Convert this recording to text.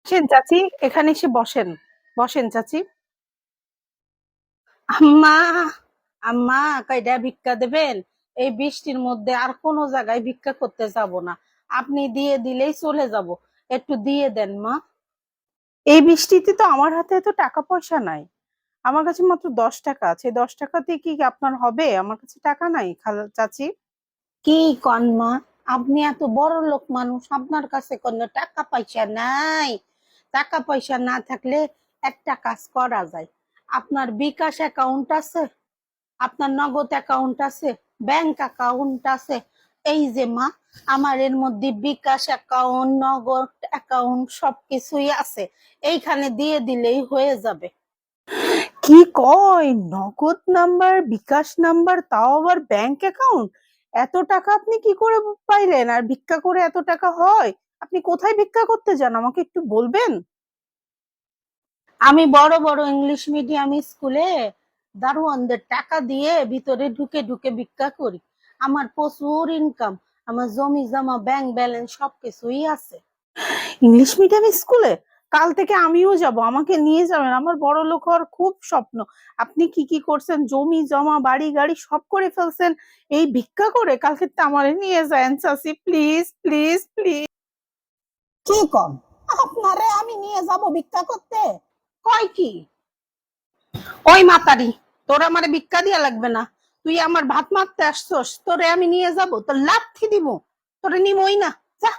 বসেন চাচি, এখানে এসে বসেন। বসেন চাচি। আম্মা, আম্মা, কয়টা ভিক্ষা দেবেন? এই বৃষ্টির মধ্যে আর কোনো জায়গায় ভিক্ষা করতে যাব না। আপনি দিয়ে দিলেই চলে যাব। একটু দিয়ে দেন মা। এই বৃষ্টিতে তো আমার হাতে এত টাকা পয়সা নাই। আমার কাছে মাত্র 10 টাকা আছে। 10 টাকাতে কি আপনার হবে? আমার কাছে টাকা নাই খালা চাচি। কি কন মা? আপনি এত বড় লোক মানুষ, আপনার কাছে কোনো টাকা পয়সা নাই? টাকা পয়সা না থাকলে একটা কাজ করা যায়। আপনার বিকাশ অ্যাকাউন্ট আছে? আপনার নগদ অ্যাকাউন্ট আছে? ব্যাংক অ্যাকাউন্ট আছে? এই যে মা, আমার এর মধ্যে বিকাশ অ্যাকাউন্ট, নগদ অ্যাকাউন্ট সবকিছুই আছে। এইখানে দিয়ে দিলেই হয়ে যাবে। কি কয়? নগদ নাম্বার, বিকাশ নাম্বার, তাও আবার ব্যাংক অ্যাকাউন্ট! এত টাকা আপনি কি করে পাইলেন? আর ভিক্ষা করে এত টাকা হয়? আপনি কোথায় ভিক্ষা করতে যান আমাকে একটু বলবেন? আমি বড় বড় ইংলিশ মিডিয়াম স্কুলে দারোয়ানদের টাকা দিয়ে ভিতরে ঢুকে ঢুকে ভিক্ষা করি। আমার প্রচুর ইনকাম। আমার জমি জমা, ব্যাংক ব্যালেন্স সবকিছুই আছে। ইংলিশ মিডিয়াম স্কুলে? কাল থেকে আমিও যাব, আমাকে নিয়ে যাবেন। আমার বড় লোক হওয়ার খুব স্বপ্ন। আপনি কি কি করছেন? জমি জমা, বাড়ি গাড়ি সব করে ফেলছেন এই ভিক্ষা করে। কালকে তো আমারে নিয়ে যান চাচি, প্লিজ প্লিজ প্লিজ। কি কম? আপনারে আমি নিয়ে যাব ভিক্ষা করতে? কয় কি? ওই মাতারি, তোর আমারে ভিক্ষা দিয়া লাগবে না। তুই আমার ভাত মারতে আসছস, তোরে আমি নিয়ে যাব? তোর লাথি দিব। তোরে নিমই না। যা।